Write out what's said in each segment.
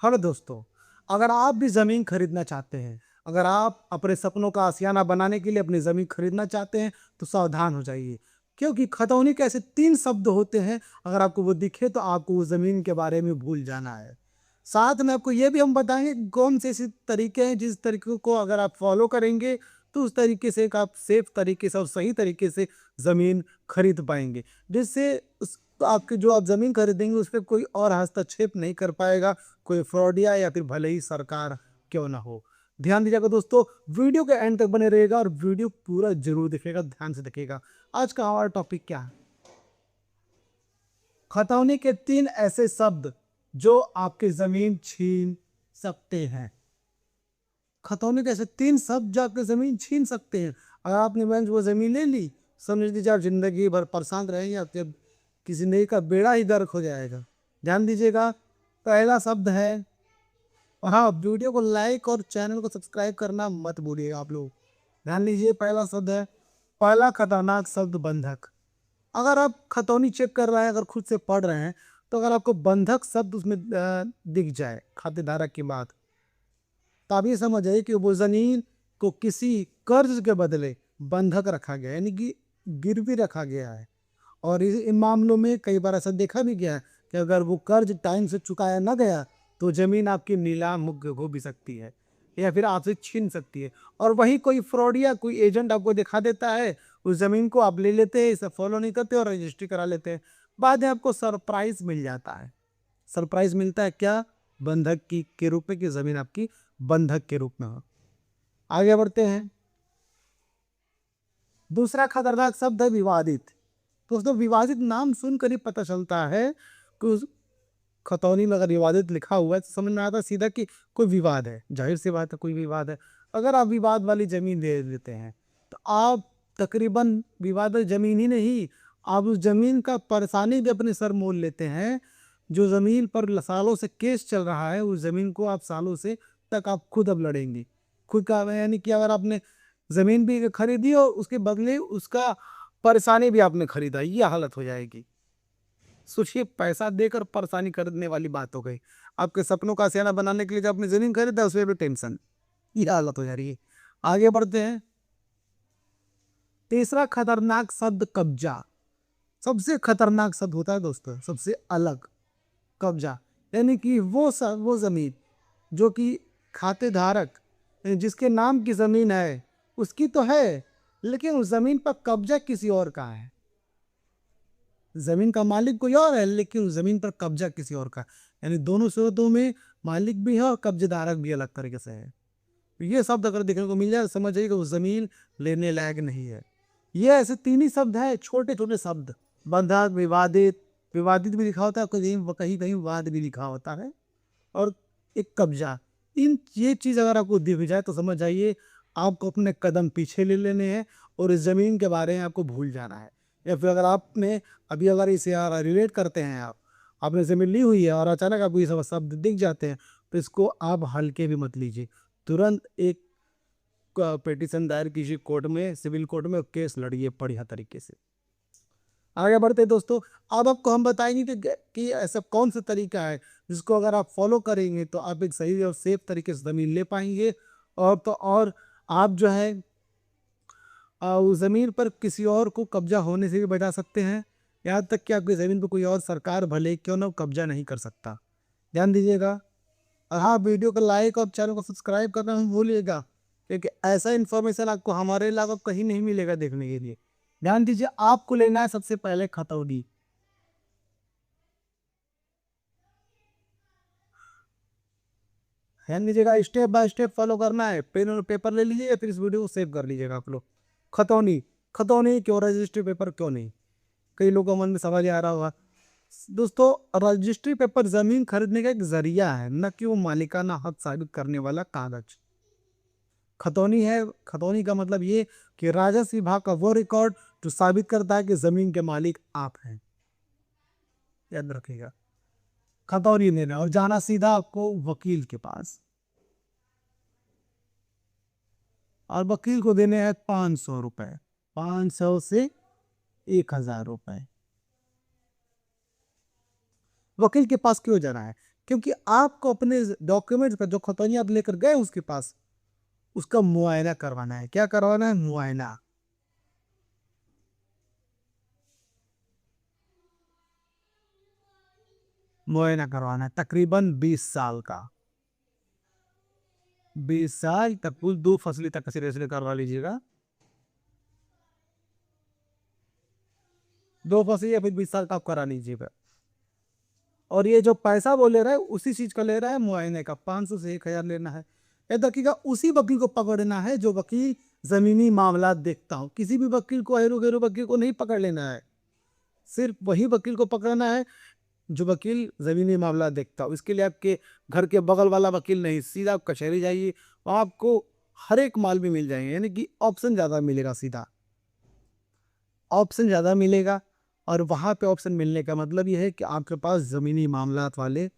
Hello दोस्तों, अगर आप भी ज़मीन खरीदना चाहते हैं, अगर आप अपने सपनों का आशियाना बनाने के लिए अपनी ज़मीन खरीदना चाहते हैं, तो सावधान हो जाइए। क्योंकि खतौनी के ऐसे 3 शब्द होते हैं, अगर आपको वो दिखे तो आपको उस ज़मीन के बारे में भूल जाना है। साथ में आपको ये भी हम बताएँगे कि कौन से ऐसे तरीके हैं, जिस तरीकों को अगर आप फ़ॉलो करेंगे, तो उस तरीके से एक आप सेफ़ तरीके से और सही तरीके से ज़मीन खरीद पाएँगे। जिससे उस आपकी जो आप ज़मीन खरीदेंगे, उस पे कोई और हस्तक्षेप नहीं कर पाएगा, कोई फ्रॉडिया या फिर भले ही सरकार क्यों ना हो। ध्यान दीजिएगा दोस्तों, वीडियो के एंड तक बने रहिएगा और वीडियो पूरा ज़रूर देखिएगा, ध्यान से देखिएगा। आज का हमारा टॉपिक क्या है? खतौनी के 3 ऐसे शब्द जो आपकी ज़मीन छीन सकते हैं। खतौनी के ऐसे 3 शब्द जो आपकी ज़मीन छीन सकते हैं। अगर आपने बैंक वो ज़मीन ले ली, समझ लीजिए आप ज़िंदगी भर परेशान रहेंगे, आपके की ज़िंदगी का बेड़ा ही गर्क हो जाएगा। ध्यान दीजिएगा, पहला शब्द है, और हाँ, वीडियो को लाइक और चैनल को सब्सक्राइब करना मत भूलिएगा आप लोग। ध्यान लीजिए, पहला शब्द है, पहला खतरनाक शब्द बंधक। अगर आप खतौनी चेक कर रहे हैं, अगर खुद से पढ़ रहे हैं, तो अगर आपको बंधक शब्द उसमें दिख जाए, खातेदारक की बात, तो आप ये समझ जाइए कि वो ज़मीन को किसी कर्ज के बदले बंधक रखा गया है, यानी कि गिरवी रखा गया है। और इन मामलों में कई बार ऐसा देखा भी गया है कि अगर वो कर्ज टाइम से चुकाया ना गया, तो ज़मीन आपकी नीलाम हो भी सकती है या फिर आपसे छीन सकती है। और वहीं कोई फ्रॉड या कोई एजेंट आपको दिखा देता है, उस ज़मीन को आप ले लेते हैं, इसे फॉलो नहीं करते और रजिस्ट्री करा लेते हैं। बाद में आपको सरप्राइज़ मिल जाता है। सरप्राइज़ मिलता है क्या? बंधक की के रूप में, कि ज़मीन आपकी बंधक के रूप में हो। आगे बढ़ते हैं। दूसरा खतरनाक शब्द है विवादित। दोस्तों, विवादित नाम सुनकर ही पता चलता है कि उस खतौनी में अगर विवादित लिखा हुआ है, तो समझ में आता है सीधा कि कोई विवाद है। जाहिर सी बात है, कोई विवाद है। अगर आप विवाद वाली ज़मीन दे देते हैं, तो आप तकरीबन विवादित ज़मीन ही नहीं, आप उस ज़मीन का परेशानी भी अपने सर मोल लेते हैं। जो ज़मीन पर सालों से केस चल रहा है, उस ज़मीन को आप सालों से तक आप खुद अब लड़ेंगे। खुद का यानी कि अगर आपने ज़मीन भी खरीदी और उसके बदले उसका परेशानी भी आपने खरीदा, ये हालत हो जाएगी। सोचिए, पैसा देकर परेशानी खरीदने वाली बात हो गई। आपके सपनों का आशियाना बनाने के लिए जो आपने ज़मीन खरीदा, उसमें भी टेंशन, ये हालत हो जा रही है। आगे बढ़ते हैं। तीसरा खतरनाक शब्द कब्जा। सबसे खतरनाक शब्द होता है दोस्तों, सबसे अलग, कब्जा। यानी कि वो ज़मीन जो कि खातेधारक, जिसके नाम की ज़मीन है, उसकी तो है, लेकिन उस ज़मीन पर कब्जा किसी और का है। ज़मीन का मालिक कोई और है, लेकिन उस ज़मीन पर कब्जा किसी और का। यानी दोनों सूरतों में मालिक भी है और कब्जेदारक भी अलग तरीके से है। तो ये शब्द अगर देखने को मिल जाए, तो समझ जाइए कि वो ज़मीन लेने लायक नहीं है। ये ऐसे 3 ही शब्द हैं, छोटे-छोटे शब्द। बंधक, विवादित, विवादित भी लिखा होता है, कहीं-कहीं वाद भी लिखा होता है, और एक कब्ज़ा। इन ये चीज़ अगर आपको दिख जाए, तो समझ जाइए आपको अपने कदम पीछे ले लेने हैं और इस ज़मीन के बारे में आपको भूल जाना है। या फिर अगर आपने अभी अगर इसे रिलेट करते हैं आप, आपने ज़मीन ली हुई है और अचानक आपको ये सब शब्द दिख जाते हैं, तो इसको आप हल्के भी मत लीजिए। तुरंत एक पिटीशन दायर कीजिए कोर्ट में, सिविल कोर्ट में, और केस लड़िए बढ़िया तरीके से। आगे बढ़ते हैं दोस्तों। अब आपको हम बताएंगे कि ऐसा कौन सा तरीका है जिसको अगर आप फॉलो करेंगे, तो आप एक सही और सेफ तरीके से ज़मीन ले पाएंगे। और आप जो है उस ज़मीन पर किसी और को कब्जा होने से भी बचा सकते हैं। यहाँ तक कि आपकी ज़मीन पर कोई और सरकार भले ही क्यों ना हो, कब्जा नहीं कर सकता। ध्यान दीजिएगा। और हाँ, वीडियो को लाइक और चैनल को सब्सक्राइब करना मत भूलिएगा, क्योंकि ऐसा इन्फॉर्मेशन आपको हमारे अलावा कहीं नहीं मिलेगा देखने के लिए। ध्यान दीजिए, आपको लेना है सबसे पहले खतौनी। ध्यान दीजिएगा, स्टेप बाय स्टेप फॉलो करना है। पेन और पेपर ले लीजिए, फिर इस वीडियो को सेव कर लीजिएगा आप लोग। खतौनी, खतौनी क्यों, रजिस्ट्री पेपर क्यों नहीं? कई लोगों के मन में सवाल ये आ रहा होगा। दोस्तों, रजिस्ट्री पेपर जमीन खरीदने का एक जरिया है, न कि वो मालिकाना हक साबित करने वाला कागज। खतौनी है, खतौनी का मतलब ये कि राजस्व विभाग का वो रिकॉर्ड जो साबित करता है कि जमीन के मालिक आप हैं। याद रखिएगा, खतौनी लेना और जाना सीधा आपको वकील के पास, और वकील को देने हैं 500 रुपए, 500 से 1000 रुपए। वकील के पास क्यों जाना है? क्योंकि आपको अपने डॉक्यूमेंट पर जो खतौनी आप लेकर गए उसके पास, उसका मुआयना करवाना है। क्या करवाना है? मुआयना। मुआयना करवाना है तकरीबन 20 साल का। 20 साल तक कुल 2 फसली तक सिरे से करवा लीजिएगा। 2 फसली या फिर 20 साल का आप करा लीजिएगा। और ये जो पैसा वो ले रहा है उसी चीज का ले रहा है, मुआयने का 500 से 1000 लेना है। याद रखिएगा, उसी वकील को पकड़ना है जो वकील जमीनी मामला देखता हो। किसी भी वकील को, हेरो गेरो वकील को नहीं पकड़ लेना है। सिर्फ वही वकील को पकड़ना है जो वकील जमीनी मामला देखता हो। इसके लिए आपके घर के बगल वाला वकील नहीं, सीधा आप कचहरी जाइए, वहाँ आपको हर एक माल भी मिल जाएंगे, यानी कि ऑप्शन ज़्यादा मिलेगा। सीधा ऑप्शन ज़्यादा मिलेगा। और वहाँ पे ऑप्शन मिलने का मतलब यह है कि आपके पास ज़मीनी मामलात वाले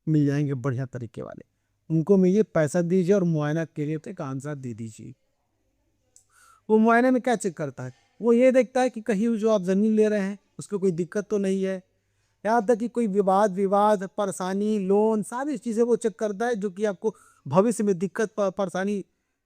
मिल जाएंगे, बढ़िया तरीके वाले। उनको मिलिए, पैसा दीजिए और मुआयना के लिए अपने कागजात दे दीजिए। वो मुआयने में क्या चेक करता है? वो ये देखता है कि कहीं जो आप ज़मीन ले रहे हैं उसको कोई दिक्कत तो नहीं है। यहाँ तक कि कोई विवाद परेशानी, लोन, सारी चीज़ें वो चेक करता है जो कि आपको भविष्य में दिक्कत परेशानी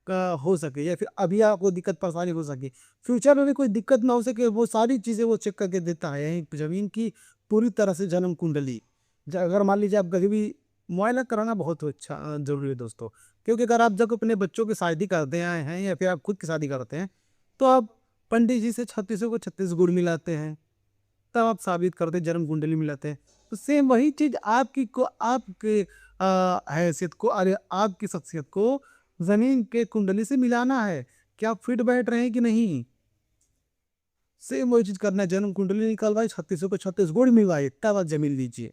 का हो सके, या फिर अभी आपको दिक्कत परेशानी हो सके, फ्यूचर में भी कोई दिक्कत ना हो सके। वो सारी चीज़ें वो चेक करके देता है। यही ज़मीन की पूरी तरह से जन्म कुंडली। अगर मान लीजिए आप कहीं भी, मुआयना कराना बहुत अच्छा ज़रूरी है दोस्तों। क्योंकि अगर आप जब अपने बच्चों की शादी करते आए हैं या फिर आप खुद की शादी करते हैं, तो आप पंडित जी से 36 को 36 गुड़ मिलाते हैं, तब आप साबित करते जन्म कुंडली मिलाते हैं। तो सेम वही चीज आपकी को, आपके हैसियत को, अरे आपकी शख्सियत को जमीन के कुंडली से मिलाना है कि आप फिट बैठ रहे हैं कि नहीं। सेम वही चीज करना है। जन्म कुंडली निकलवाई, 36 को 36 गुड़ मिलवाए, तब आप जमीन लीजिए।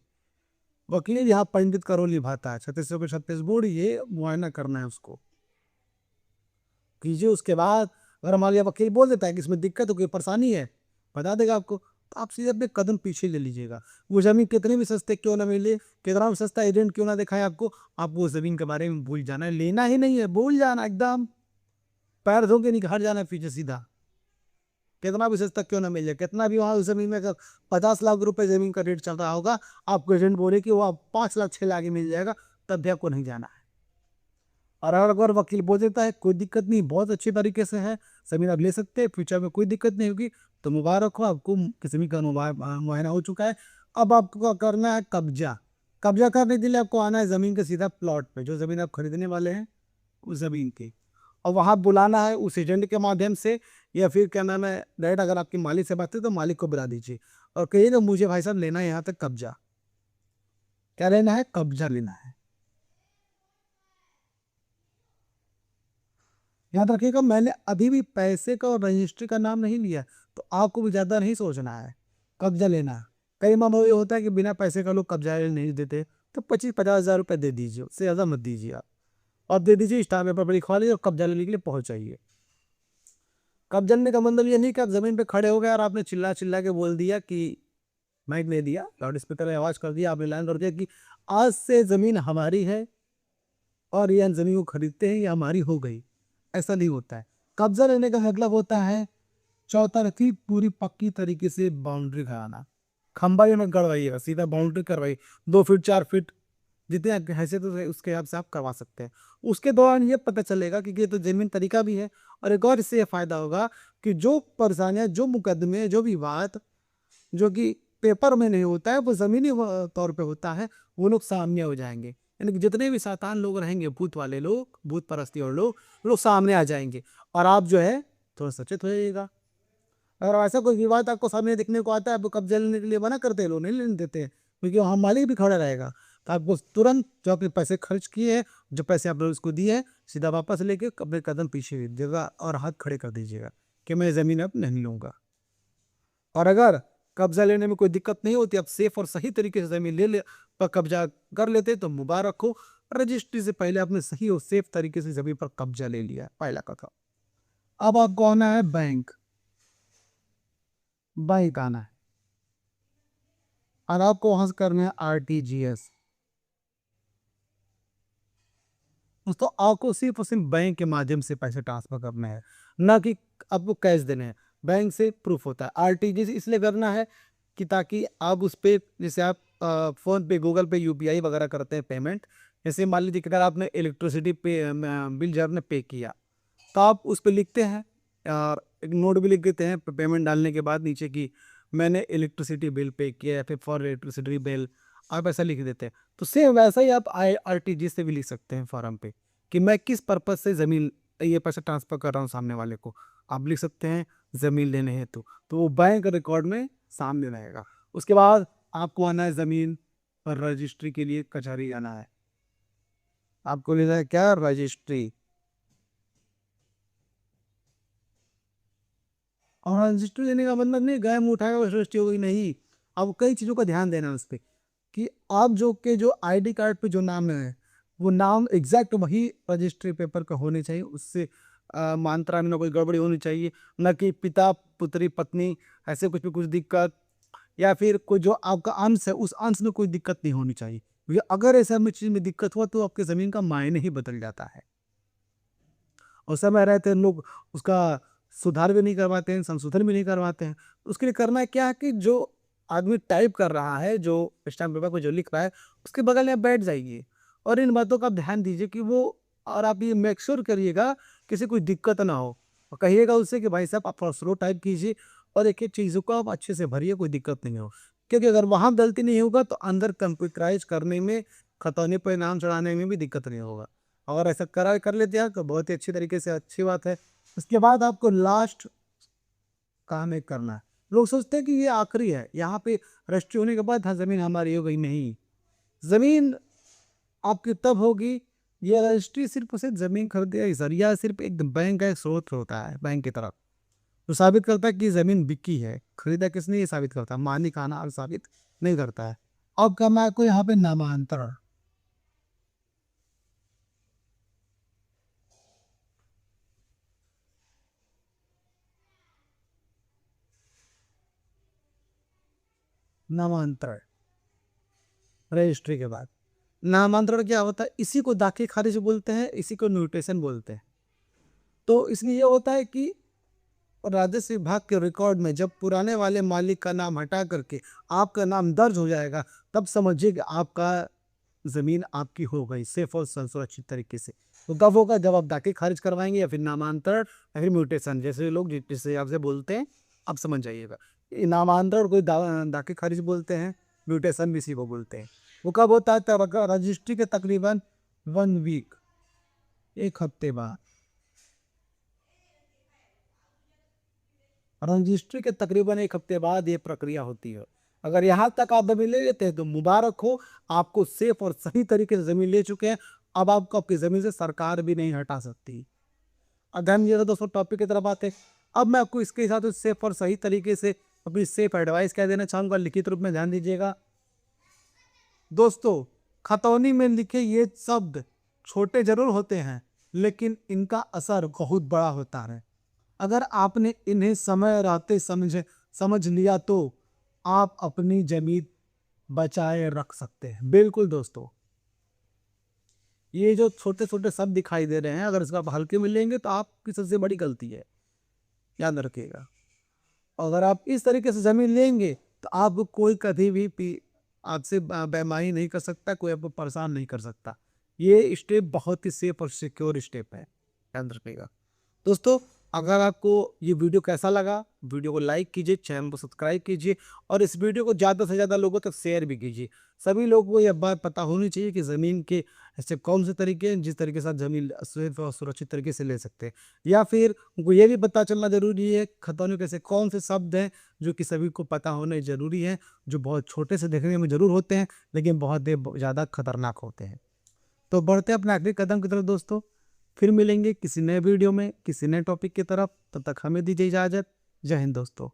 वकील यहाँ पंडित का रोल निभाता है। 36 को 36 गुड़ ये मुआयना करना है, उसको कीजिए। उसके बाद अगर मान लिया वकील बोल देता है कि इसमें दिक्कत हो, कोई परेशानी है, बता देगा आपको, तो आप सीधे अपने कदम पीछे ले लीजिएगा। वो जमीन कितने भी सस्ते क्यों ना मिले, कितना भी सस्ता एजेंट क्यों ना दिखाए आपको, आप वो जमीन के बारे में भूल जाना है। लेना ही नहीं है, भूल जाना एकदम, पैर धो के निकल जाना है पीछे सीधा। कितना भी सस्ता क्यों ना मिल जाए, कितना भी वहाँ उस जमीन में अगर 50 लाख रुपए जमीन का रेट चल रहा होगा, आपको एजेंट बोले कि वो आप 5 लाख 6 लाख ही मिल जाएगा, तब भी आपको नहीं जाना है। और अगर वकील बोल देता है कोई दिक्कत नहीं, बहुत अच्छे तरीके से है, जमीन आप ले सकते हैं, फ्यूचर में कोई दिक्कत नहीं होगी, तो मुबारक हो आपको, जमीन का मुआयना हो चुका है। अब आपको करना है कब्जा। कब्जा करने के लिए आपको आना है जमीन के सीधा प्लॉट पे, जो जमीन आप खरीदने वाले हैं उस जमीन की। और वहाँ बुलाना है उस एजेंट के माध्यम से, या फिर क्या नाम है, डायरेक्ट अगर आपकी मालिक से बात है तो मालिक को बुला दीजिए और कहिए ना, मुझे भाई साहब लेना है यहाँ तक कब्जा। क्या लेना है? कब्जा लेना है। याद रखिएगा, मैंने अभी भी पैसे का और रजिस्ट्री का नाम नहीं लिया, तो आपको भी ज़्यादा नहीं सोचना है, कब्जा लेना है। कई मामलों में ये होता है कि बिना पैसे का लोग कब्जा नहीं देते, तो 25-50 हज़ार रुपये दे दीजिए, उससे ज़्यादा मत दीजिए आप। और दे दीजिए, स्टाम्प पेपर पर लिखवा लीजिए और कब्जा लेने के लिए पहुँच जाइए। कब्जा लेने का मतलब ये नहीं कि आप ज़मीन पे खड़े हो गए और आपने चिल्ला चिल्ला के बोल दिया कि, माइक ले दिया, लाउड स्पीकर में आवाज़ कर दिया, आपने ऐलान कर दिया कि आज से ज़मीन हमारी है और ये ज़मीन को खरीदते हैं, ये हमारी हो गई। ऐसा नहीं होता है। कब्जा लेने का मतलब होता है चौतरफी पूरी पक्की तरीके से बाउंड्री कराना। खंबा ये मत गड़वाइएगा, सीधा बाउंड्री करवाइए। 2 फीट 4 फीट जितने आपके हैसियत है उसके हिसाब से आप करवा सकते हैं। उसके दौरान ये पता चलेगा कि ये तो जेन्युइन तरीका भी है। और एक और इससे ये फायदा होगा कि जो परेशानियाँ, जो मुकदमे, जो विवाद जो कि पेपर में नहीं होता है, वो ज़मीनी तौर पे होता है, वो लोग सामने हो जाएंगे। यानी कि जितने भी शैतान लोग रहेंगे, भूत वाले लोग, भूत परस्ती और लोग सामने आ जाएंगे। और आप जो है थोड़ा सचेत हो जाइएगा। अगर ऐसा कोई विवाद आपको सामने देखने को आता है, आपको कब्जा लेने के लिए मना करते हैं, लोग नहीं लेने देते हैं, क्योंकि वहाँ मालिक भी खड़ा रहेगा। तो आपको तुरंत जो आपने पैसे खर्च किए हैं, जो पैसे आपने उसको दिए हैं, सीधा वापस लेके अपने कदम पीछे रख दीजिएगा और हाथ खड़े कर दीजिएगा कि मैं ज़मीन अब नहीं लूँगा। और अगर कब्जा लेने में कोई दिक्कत नहीं होती, आप सेफ और सही तरीके से जमीन ले पर कब्जा कर लेते, तो मुबारक हो, रजिस्ट्री से पहले आपने सही और सेफ तरीके से जमीन पर कब्जा ले लिया, पहला कदम। अब आपको आना है बैंक। बैंक आना है और आपको वहां से करना है RTGS। दोस्तों, आपको सिर्फ और सिर्फ बैंक के माध्यम से पैसे ट्रांसफर करने हैं, ना कि आपको कैश देने हैं। बैंक से प्रूफ होता है। RTGS इसलिए करना है कि ताकि आप उस पर, जैसे आप फ़ोन पे, गूगल पे, यूपीआई वगैरह करते हैं पेमेंट। जैसे मान लीजिए कि अगर आपने इलेक्ट्रिसिटी बिल जो है आपने पे किया, तो आप उस पे लिखते हैं और एक नोट भी लिख देते हैं पेमेंट डालने के बाद नीचे कि मैंने इलेक्ट्रिसिटी बिल पे किया या फिर फॉर इलेक्ट्रिसिटी बिल, आप ऐसा लिख देते हैं। तो सेम वैसा ही आप आईआरटीजी से भी लिख सकते हैं फॉर्म पे कि मैं किस पर्पज़ से ज़मीन ये पैसा ट्रांसफ़र कर रहा हूँ सामने वाले को। आप लिख सकते हैं ज़मीन लेने हेतु, तो वो बैंक रिकॉर्ड में सामने रहेगा। उसके बाद आपको आना है ज़मीन पर रजिस्ट्री के लिए कचहरी जाना है। आपको लेना है क्या, रजिस्ट्री। और रजिस्ट्री लेने का मतलब नहीं गाय मुँह उठाएगा बस रजिस्ट्री हो गई, नहीं। आपको कई चीज़ों का ध्यान देना है उस पे कि आप जो आईडी कार्ड पे जो नाम है वो नाम एग्जैक्ट वही रजिस्ट्री पेपर का होने चाहिए। उससे मात्रा में ना कोई गड़बड़ी होनी चाहिए, ना कि पिता पुत्री पत्नी ऐसे कुछ भी कुछ दिक्कत, या फिर कोई जो आपका अंश है उस अंश में कोई दिक्कत नहीं होनी चाहिए, क्योंकि अगर ऐसा में चीज़ में दिक्कत हुआ तो आपकी ज़मीन का मायने ही बदल जाता है। और समय रहते लोग उसका सुधार भी नहीं करवाते हैं, संशोधन भी नहीं करवाते हैं। उसके लिए करना है क्या है कि जो आदमी टाइप कर रहा है, जो स्टैम्प पेपर पे जो लिख रहा है, उसके बगल में आप बैठ जाइए और इन बातों का आप ध्यान दीजिए कि वो, और आप ये मेक श्योर करिएगा किसी कोई दिक्कत ना हो। और कहिएगा उससे कि भाई साहब आप थोड़ा स्लो टाइप कीजिए और एक-एक चीज़ों को आप अच्छे से भरिए, कोई दिक्कत नहीं हो। क्योंकि अगर वहाँ गलती नहीं होगा तो अंदर कंप्यूटराइज़ करने में, खतौनी पे नाम चढ़ाने में भी दिक्कत नहीं होगा। अगर ऐसा कर लेते हैं तो बहुत ही अच्छी तरीके से, अच्छी बात है। उसके बाद आपको लास्ट काम एक करना है। लोग सोचते हैं कि ये आखिरी है, यहाँ पे रजिस्ट्री होने के बाद हाँ ज़मीन हमारी हो गई, नहीं। ज़मीन आपकी तब होगी, ये रजिस्ट्री सिर्फ़ और सिर्फ़ ज़मीन खरीदने का ज़रिया, सिर्फ़ एक बैंक का एक स्रोत होता है बैंक की तरफ। तो साबित करता है कि ज़मीन बिकी है, खरीदा किसने ये साबित करता है, मालिकाना हक साबित नहीं करता है। अब करना है आपको यहाँ पे नामांतरण। नामांतरण रजिस्ट्री के बाद नामांतरण क्या होता है, इसी को दाखिल खारिज बोलते हैं, इसी को म्यूटेशन बोलते हैं। तो इसलिए ये होता है कि राजस्व विभाग के रिकॉर्ड में जब पुराने वाले मालिक का नाम हटा करके आपका नाम दर्ज हो जाएगा, तब समझिए कि आपका ज़मीन आपकी हो गई सेफ और सुरक्षित तरीके से। तो कब होगा, जब आप दाखिल खारिज करवाएंगे या फिर नामांतरण या फिर म्यूटेशन, जैसे लोग जिस हिसाब से बोलते हैं आप समझ जाइएगा। ये नामांतरण कोई दाखिल खारिज बोलते हैं, म्यूटेशन भी इसी को बोलते हैं। वो कब होता है, तब रजिस्ट्री के तकरीबन 1 वीक, 1 हफ्ते बाद। रजिस्ट्री के तकरीबन 1 हफ्ते बाद ये प्रक्रिया होती है। अगर यहाँ तक आप ज़मीन ले लेते हैं तो मुबारक हो, आपको सेफ और सही तरीके से ज़मीन ले चुके हैं। अब आपको आपकी ज़मीन से सरकार भी नहीं हटा सकती। अब ध्यान दीजिएगा दोस्तों, टॉपिक की तरफ आते हैं। अब मैं आपको इसके हिसाब से सेफ और सही तरीके से अपनी सेफ एडवाइस क्या देना चाहूँगा, लिखित रूप में ध्यान दीजिएगा। दोस्तों, खतौनी में लिखे ये शब्द छोटे जरूर होते हैं, लेकिन इनका असर बहुत बड़ा होता है। अगर आपने इन्हें समय रहते समझ लिया तो आप अपनी जमीन बचाए रख सकते हैं। बिल्कुल दोस्तों, ये जो छोटे छोटे शब्द दिखाई दे रहे हैं, अगर इसका आप हल्के में लेंगे तो आपकी सबसे बड़ी गलती है, याद रखिएगा। अगर आप इस तरीके से जमीन लेंगे तो आपको कोई कभी भी आपसे बेईमानी नहीं कर सकता, कोई आपको परेशान नहीं कर सकता। ये स्टेप बहुत ही सेफ और सिक्योर स्टेप है, ध्यान रखिएगा। दोस्तों, अगर आपको ये वीडियो कैसा लगा, वीडियो को लाइक कीजिए, चैनल को सब्सक्राइब कीजिए और इस वीडियो को ज़्यादा से ज़्यादा लोगों तक शेयर भी कीजिए। सभी लोगों को यह बात पता होनी चाहिए कि ज़मीन के ऐसे कौन से तरीके हैं जिस तरीके से आप ज़मीन सेफ और सुरक्षित तरीके से ले सकते हैं, या फिर उनको ये भी पता चलना ज़रूरी है खतौनी के ऐसे कौन से शब्द हैं जो कि सभी को पता होने ज़रूरी है, जो बहुत छोटे से देखने में ज़रूर होते हैं लेकिन बहुत ज़्यादा खतरनाक होते हैं। तो बढ़ते हैं अपने आखिरी कदम की तरफ दोस्तों। फिर मिलेंगे किसी नए वीडियो में, किसी नए टॉपिक की तरफ। तब तक हमें दीजिए इजाज़त। जय हिंद दोस्तों।